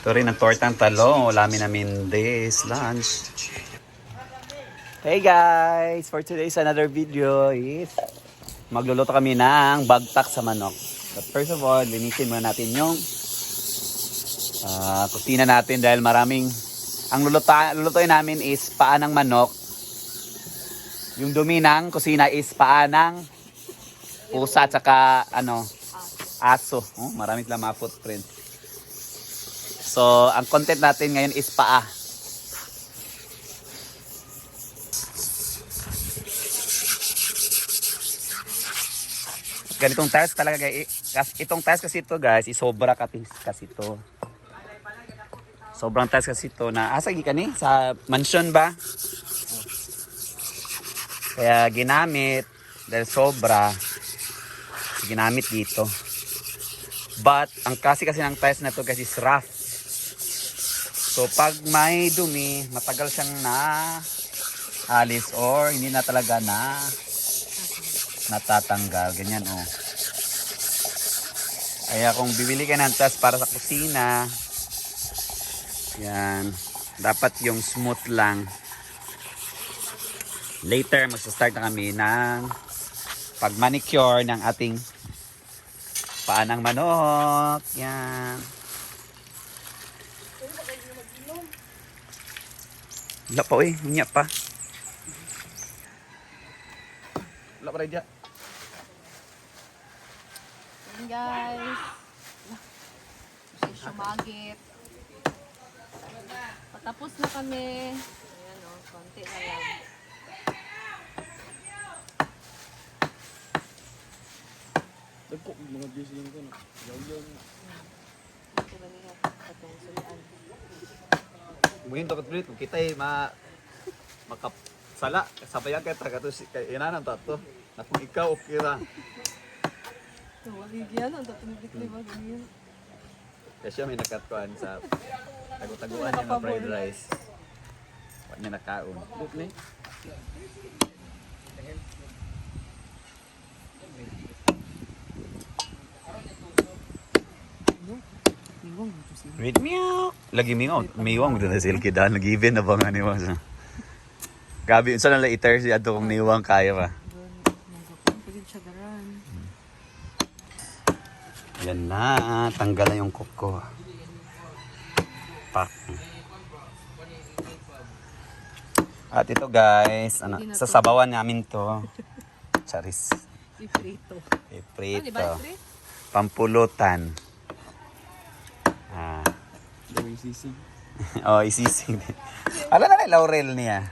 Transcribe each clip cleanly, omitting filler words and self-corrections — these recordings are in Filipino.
Ito rin ang tortang talong. Ulamin namin this lunch. Hey guys! For today's another video is magluluto kami ng bagtak sa manok. But first of all, linisin muna natin yung kusina natin dahil maraming ang lulutuin namin is paa ng manok. Yung dumi ng kusina is paa ng pusa at saka aso. Oh, marami silang mga footprint. So, ang content natin ngayon is paa. Ganitong tiles talaga guys. Itong tiles kasi ito guys, isobra kasi ito. Sobrang tiles kasi ito na asa gikani sa mansion ba? Kaya ginamit dahil sobra ginamit dito. But ang kasi ng tiles na ito guys is rough. So pag may dumi, matagal siyang na alis or hindi na talaga na natatanggal. Ganyan oh. Kaya kung bibili ka ng tiles para sa kusina, yan, dapat yung smooth lang. Later, magsa-start na kami ng pag-manicure ng ating paa ng manok. Yan. Wala pa eh, hunya pa. Wala pa rin dyan. Ayan guys. Sumagit. Patapos na kami. Ayan o, konti na lang. Dagko mga Diyos lang ko na. Yaw-yaw na. Ito ba niya? Patong sulian. Mungkin dapat beli kung kita makapsala sabayan kay taga to kay inanan to. Na kung ikaw okay ra. Ito, waligyan. Ang tatong-bikli ba ganyan? Kasi may nakatuan sa tagu-taguan niya na fried rice. Wala niya nakaon. Duk ni. Red meow. Lagi mingaw. Miwang dito na silky dahil nag-even na ba nga niwang sa. Gabi, unsa na later si ato kung niwang kaya pa. Pagin siya garan. Yan na, tanggal na yung kuko. Pak. At ito guys, sasabawan namin to. Charis. Iprito. Iprito. Pampulutan. Gawing sisig. Oh, isising. Ala na laurel niya.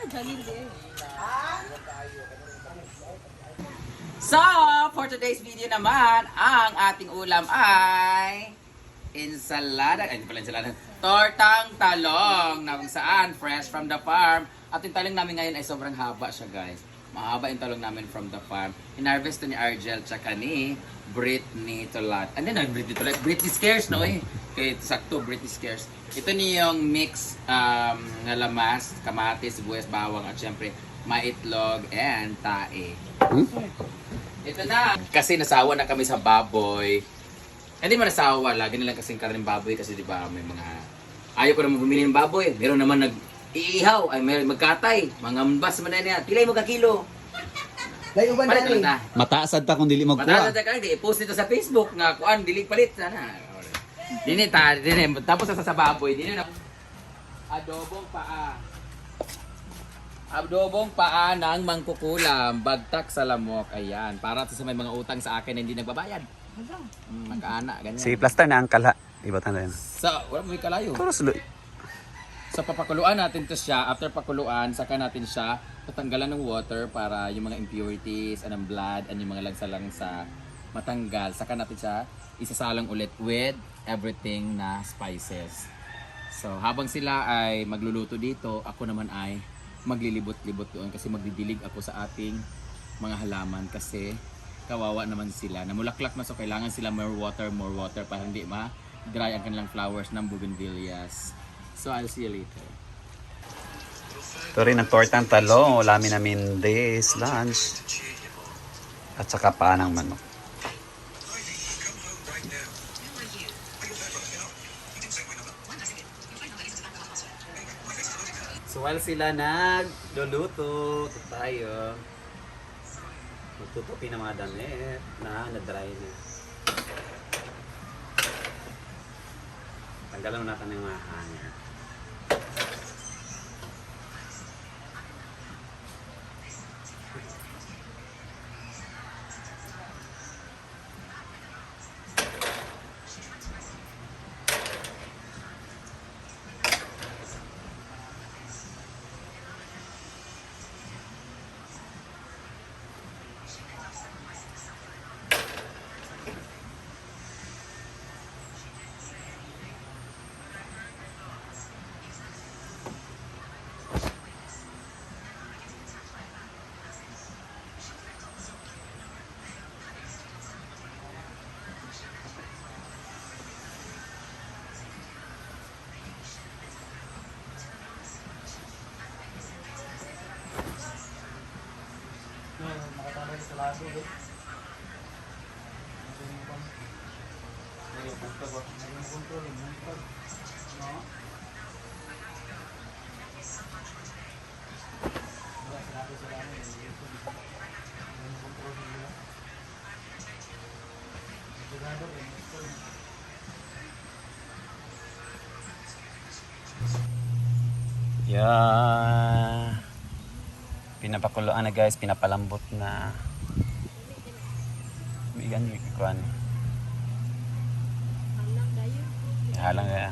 Jalil din. So, for today's video naman, ang ating ulam ay ensalada. Ay, hindi pala ensalada. Tortang talong na kung saan fresh from the farm. At yung talong namin ngayon ay sobrang haba siya guys. Mahaba yung talong namin from the farm. Inharvest to ni Argel tsaka ni Britney Tolat. And then, Britney Tolat. Britney Scares, no eh. Okay, sakto, Britney Scares. Ito niyo yung mix na lamas, kamatis, sibuyas, bawang, at syempre, maitlog and tae. Ito na. Kasi nasawa na kami sa baboy. Hindi mo nasawa, lagi nilang kasing karning baboy kasi di ba may mga ayaw ko naman bumili ng baboy. Meron naman nag-iihaw, ay may magkatay, mga mbas man na niya. Pilay mo ka kilo. Dahil uban Palit na. Mataasad ta kung dili Ah. Mataasad ta ka, i-post nito sa Facebook nga kuan dili palit sana. Dini tapos sa baboy, dini na adobong paa. Adobong paa ng mangkukulam, bagtak sa lamok. Ayan, para sa may mga utang sa akin na hindi nagbabayad. Magkaana, ganyan. Si plaster na ang kala. Iba tanda yan. So, wala mo kalayo. Pero sulo. So, papakuluan natin to siya. After pakuluan, saka natin siya tatanggalan ng water para yung mga impurities, anong blood, and yung mga langsa-langsa matanggal. Saka natin siya isasalang ulit with everything na spices. So, habang sila ay magluluto dito, ako naman ay maglilibot-libot doon kasi magdidilig ako sa ating mga halaman kasi kawawa naman sila. Namulaklak na so kailangan sila more water para hindi ma-dry ang kanilang flowers ng bougainvilleas. So, I'll see you later. Ito rin ang tortang talong. Ulamin namin this lunch. At saka paa ng manok. So while sila nagluluto, ito tayo. Magtutupi ng mga damit na na-dry na. Tanggalan natin ng mga hanger. Yeah. Pinapakuluan na guys, pinapalambot na. Bigan yung ikuan. Halang kaya.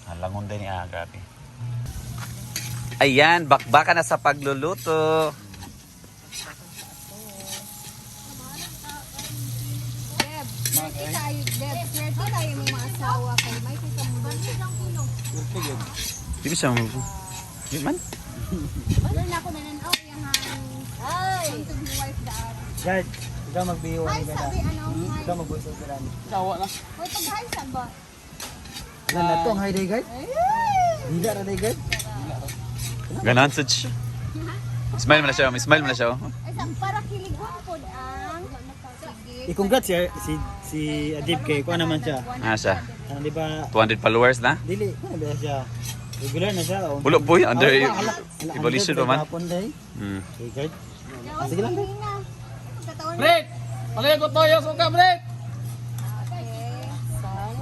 Halangon din ni Agapi. Ayan, bakbaka na sa pagluluto. Deb, swerte tayo, Deb. Swerte tayo may mga asawa kay may kamunan ang kulong. Di ba siya mo? Di man? Wala na ako nananaw yung ay to be wife daan. Guys, ikaw magbihiwa Ay, ni Gada. sabi ano, Ikaw magbuso ka rin. Sawa na. Hoy, pag-hi sa ba? Ano na to ang hi day guys? Dila na day guys? Ganon sa siya. Smile mo na siya, smile mo na siya. Ay, para kiligon po ang sige. I-congrats si Adib kay kuha naman siya. Ah, siya. Ano di ba? 200 followers na. Dili, ano ba siya? Regular na siya. Oh. Ulo boy, under Hala, evolution pa man. Hapon day. Hmm. Okay, guys. Sige lang. Break! Palayagot mo yung suka, break! Okay, song.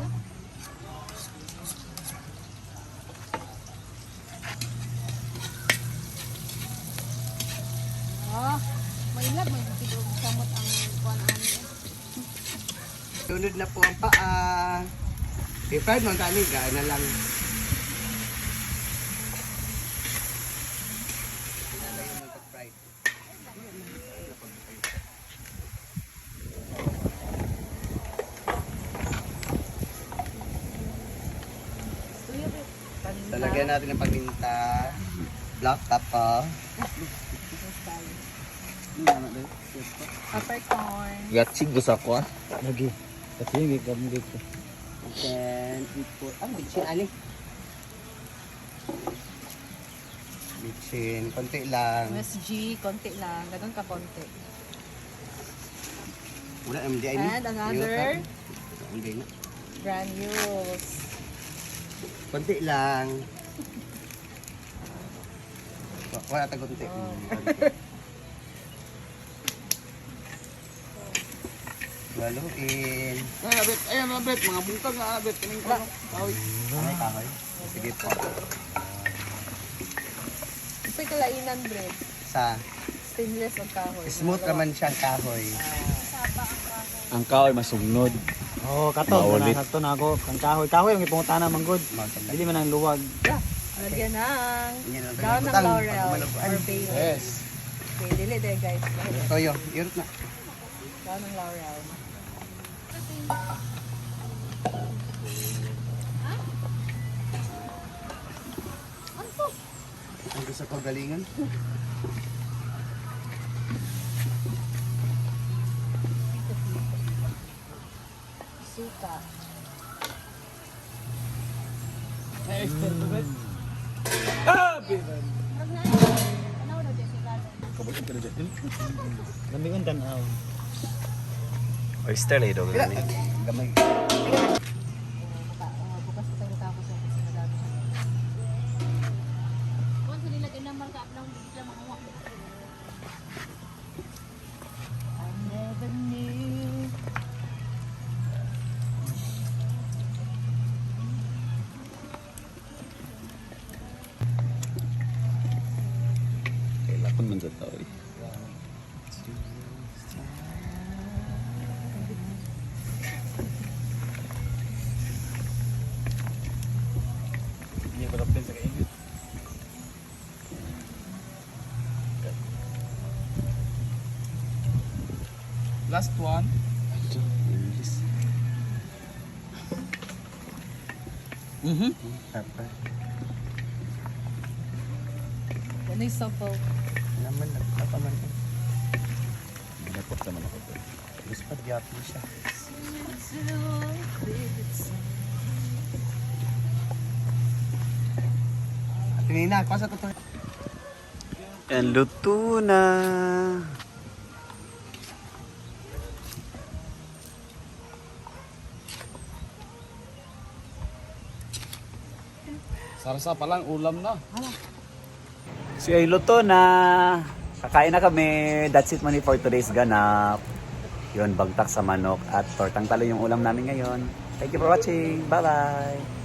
Oh, may lab, may bigog samot ang kuwan ani. Sunod na po ang paa. I-fried man kani, gaya na lang. Talagyan natin ng paminta. Black pepper. Peppercorn. Yatsig gusto ko ah. Lagi. Kasi yung gamit ko. Then, bitchin ali. Bitchin, konti lang. MSG, konti lang. Ganun ka konti. Wala naman di ay ni. And another Hindi na. granules. Konti lang. Wala ta konti. Baluin. Ay, abit, ayan abit, mga bungkag na abit. Kaning ko. Kawi. Ay, kahoy. Sige po. Ito'y kalainan bread. Sa Stainless o kahoy. smooth naman siyang kahoy. Ang kaoy masugnod. Oh, kato. Maulit. Sakto na ako. Kang kahoy. Kahoy, ang ipungutan na man good. Dili man ang luwag. Lagyan ng Yan ang down ng butang. laurel Pagmalabuan. or bay leaf. Yes. Okay, dili there guys. Toyo, irot na. Down ng laurel. Ang gusto ko galingan. Suka. Lamigon tanaw. Oyster lay do gani. Gamay. Bukas pa tayo tapos yung sinadami siya. Kung sa nilagay ng markup lang, bigla makuha. I never knew. Kailangan man sa tao. Hindi ko rapin sa kainit. Last one. Pepper. Ano yung sabaw? Naman nagpapaman ko. Ginapot naman ako to. Gusto pa diyapi siya. Tinina, pasa to to. And luto na. Sarsa pa lang, ulam na. Si ay luto na. Kakain na kami. That's it money for today's ganap. Yun, bagtak sa manok at tortang talo yung ulam namin ngayon. Thank you for watching. Bye-bye.